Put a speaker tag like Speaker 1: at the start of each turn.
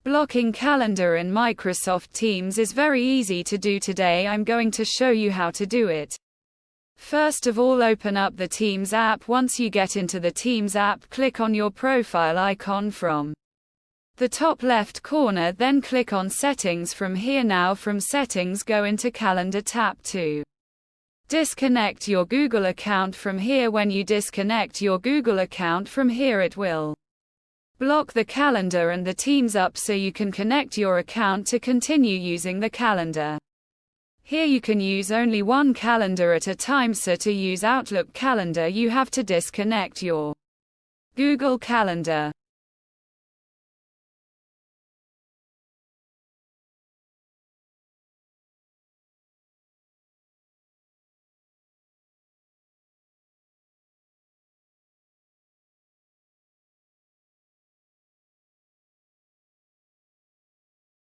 Speaker 1: Blocking calendar in Microsoft Teams is very easy to do. Today I'm going to show you how to do it. First of all, open up the Teams app. Once you get into the Teams app, click on your profile icon from the top left corner, then click on Settings from here. Now from Settings, go into Calendar, tap to disconnect your Google account from here. When you disconnect your Google account from here, it will block the calendar and the Teams up so you can connect your account to continue using the calendar. Here you can use only one calendar at a time, so to use Outlook calendar you have to disconnect your Google Calendar.